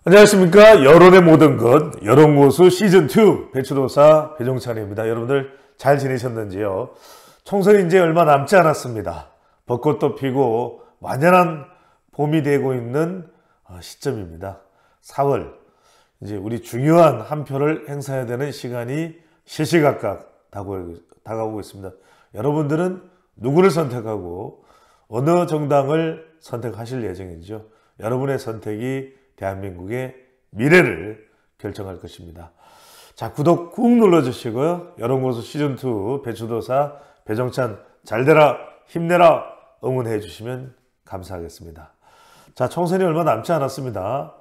안녕하십니까. 여론의 모든 것 여론고수 시즌2 배추도사 배종찬입니다. 여러분들 잘 지내셨는지요? 총선이 이제 얼마 남지 않았습니다. 벚꽃도 피고 완연한 봄이 되고 있는 시점입니다. 4월 이제 우리 중요한 한 표를 행사해야 되는 시간이 시시각각 다가오고 있습니다. 여러분들은 누구를 선택하고 어느 정당을 선택하실 예정이죠? 여러분의 선택이 대한민국의 미래를 결정할 것입니다. 자, 구독 꾹 눌러주시고요. 여론고수 시즌2 배추도사 배종찬 잘되라 힘내라 응원해 주시면 감사하겠습니다. 자, 총선이 얼마 남지 않았습니다.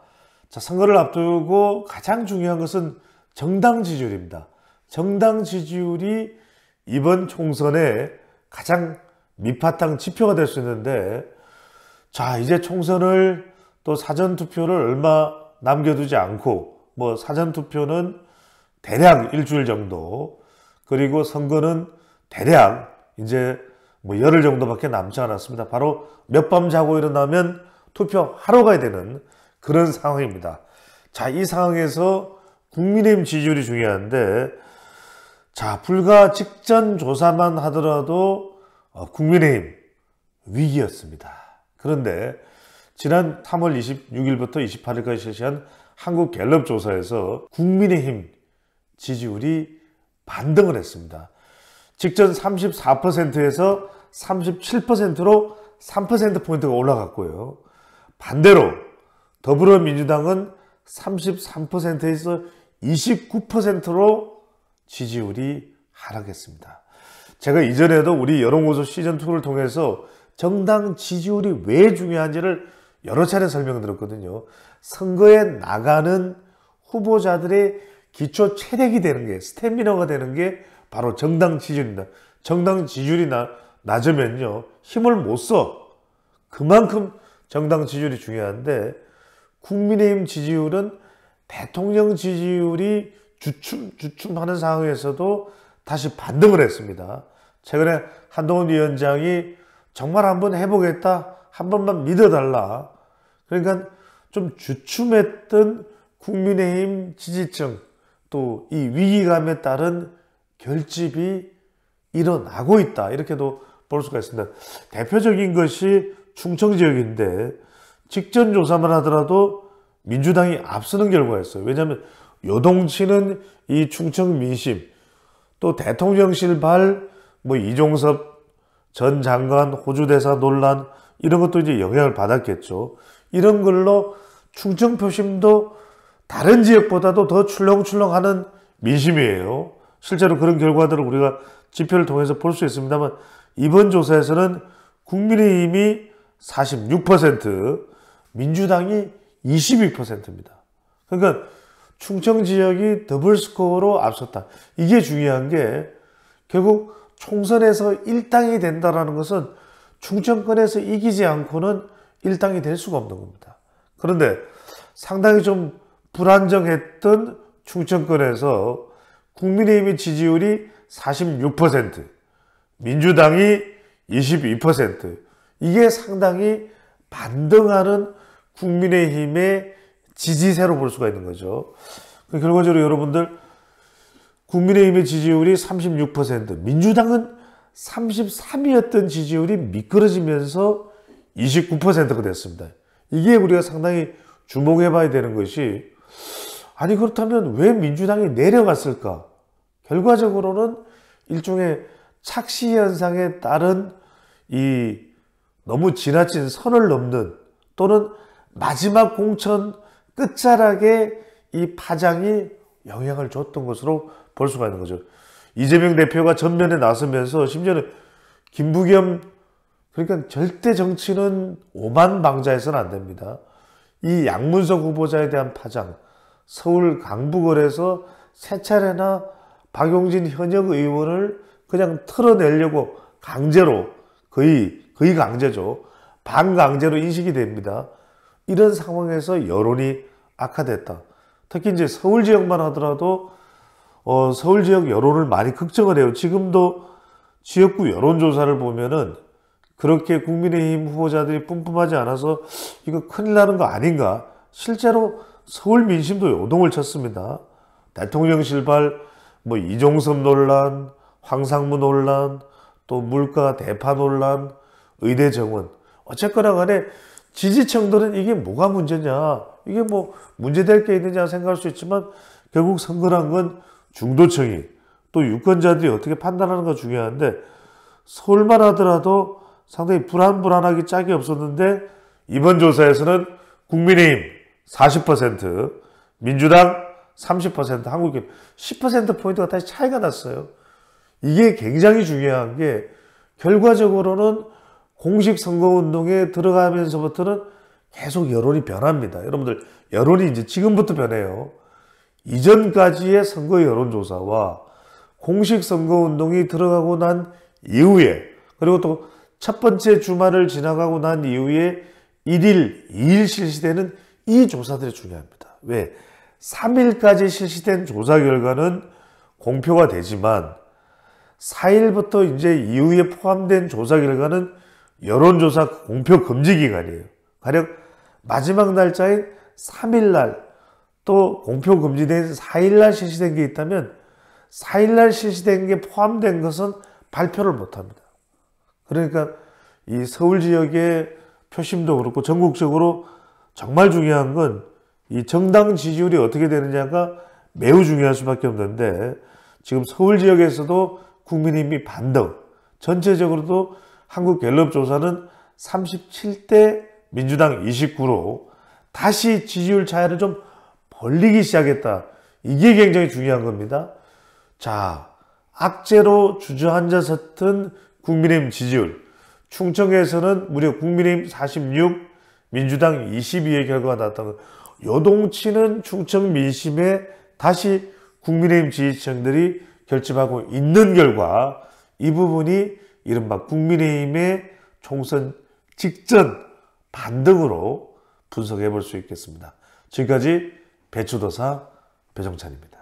자, 선거를 앞두고 가장 중요한 것은 정당 지지율입니다. 정당 지지율이 이번 총선의 가장 밑바탕 지표가 될 수 있는데, 자, 이제 총선을 또 사전투표를 얼마 남겨두지 않고, 사전투표는 대략 일주일 정도, 그리고 선거는 대략 이제 열흘 정도밖에 남지 않았습니다. 바로 몇 밤 자고 일어나면 투표하러 가야 되는 그런 상황입니다. 자, 이 상황에서 국민의힘 지지율이 중요한데, 자, 불과 직전 조사만 하더라도 국민의힘 위기였습니다. 그런데 지난 3월 26일부터 28일까지 실시한 한국갤럽 조사에서 국민의힘 지지율이 반등을 했습니다. 직전 34%에서 37%로 3%포인트가 올라갔고요. 반대로 더불어민주당은 33%에서 29%로 지지율이 하락했습니다. 제가 이전에도 우리 여론고수 시즌2를 통해서 정당 지지율이 왜 중요한지를 여러 차례 설명드렸거든요. 선거에 나가는 후보자들의 기초 체력이 되는 게, 스태미너가 되는 게 바로 정당 지지율입니다. 정당 지지율이 낮으면요, 힘을 못 써. 그만큼 정당 지지율이 중요한데, 국민의힘 지지율은 대통령 지지율이 주춤하는 상황에서도 다시 반등을 했습니다. 최근에 한동훈 위원장이 정말 한번 해보겠다, 한 번만 믿어달라. 그러니까 좀 주춤했던 국민의힘 지지층, 또 이 위기감에 따른 결집이 일어나고 있다, 이렇게도 볼 수가 있습니다. 대표적인 것이 충청 지역인데, 직전 조사만 하더라도 민주당이 앞서는 결과였어요. 왜냐하면 요동치는 이 충청 민심, 또 대통령실발 이종섭 전 장관 호주 대사 논란, 이런 것도 이제 영향을 받았겠죠. 이런 걸로 충청 표심도 다른 지역보다도 더 출렁출렁하는 민심이에요. 실제로 그런 결과들을 우리가 지표를 통해서 볼 수 있습니다만, 이번 조사에서는 국민의힘이 46%, 민주당이 22%입니다. 그러니까 충청 지역이 더블 스코어로 앞섰다. 이게 중요한 게, 결국 총선에서 일당이 된다는 것은 충청권에서 이기지 않고는 일당이 될 수가 없는 겁니다. 그런데 상당히 좀 불안정했던 충청권에서 국민의힘의 지지율이 46%, 민주당이 22%, 이게 상당히 반등하는 국민의힘의 지지세로 볼 수가 있는 거죠. 결과적으로 여러분들, 국민의힘의 지지율이 36%, 민주당은 33이었던 지지율이 미끄러지면서 29%가 됐습니다. 이게 우리가 상당히 주목해 봐야 되는 것이, 아니 그렇다면 왜 민주당이 내려갔을까? 결과적으로는 일종의 착시 현상에 따른 이 너무 지나친 선을 넘는, 또는 마지막 공천 끝자락에 이 파장이 영향을 줬던 것으로 볼 수가 있는 거죠. 이재명 대표가 전면에 나서면서, 심지어는 김부겸, 그러니까 절대 정치는 오만방자해서는 안 됩니다. 이 양문석 후보자에 대한 파장, 서울 강북을에서 세 차례나 박용진 현역 의원을 그냥 털어내려고 강제로, 거의 강제죠. 반강제로 인식이 됩니다. 이런 상황에서 여론이 악화됐다. 특히 이제 서울 지역만 하더라도 서울 지역 여론을 많이 걱정을 해요. 지금도 지역구 여론조사를 보면은 그렇게 국민의힘 후보자들이 뿜뿜하지 않아서 이거 큰일 나는 거 아닌가? 실제로 서울 민심도 요동을 쳤습니다. 대통령실발, 뭐 이종섭 논란, 황상무 논란, 또 물가 대파 논란, 의대 정원. 어쨌거나 간에 지지층들은 이게 뭐가 문제냐, 이게 뭐 문제될 게 있느냐 생각할 수 있지만 결국 선거란 건 중도층이 또 유권자들이 어떻게 판단하는 가 중요한데, 서울만 하더라도 상당히 불안하기 짝이 없었는데 이번 조사에서는 국민의힘 40%, 민주당 30%, 한국인 10%포인트가 다시 차이가 났어요. 이게 굉장히 중요한 게 결과적으로는 공식 선거운동에 들어가면서부터는 계속 여론이 변합니다. 여러분들, 여론이 이제 지금부터 변해요. 이전까지의 선거 여론조사와 공식 선거운동이 들어가고 난 이후에, 그리고 또 첫 번째 주말을 지나가고 난 이후에 1일, 2일 실시되는 이 조사들이 중요합니다. 왜? 3일까지 실시된 조사 결과는 공표가 되지만 4일부터 이제 이후에 포함된 조사 결과는 여론조사 공표 금지 기간이에요. 가령 마지막 날짜인 3일날 또 공표 금지된 4일날 실시된 게 있다면 4일날 실시된 게 포함된 것은 발표를 못합니다. 그러니까 이 서울 지역의 표심도 그렇고 전국적으로 정말 중요한 건 이 정당 지지율이 어떻게 되느냐가 매우 중요할 수밖에 없는데, 지금 서울 지역에서도 국민의힘이 반등, 전체적으로도 한국갤럽 조사는 37대 민주당 29로 다시 지지율 차이를 좀 벌리기 시작했다. 이게 굉장히 중요한 겁니다. 자, 악재로 주저앉아 섰던 국민의힘 지지율, 충청에서는 무려 국민의힘 46, 민주당 22의 결과가 나왔다는 것. 요동치는 충청 민심에 다시 국민의힘 지지층들이 결집하고 있는 결과, 이 부분이 이른바 국민의힘의 총선 직전 반등으로 분석해 볼 수 있겠습니다. 지금까지 배추도사 배종찬입니다.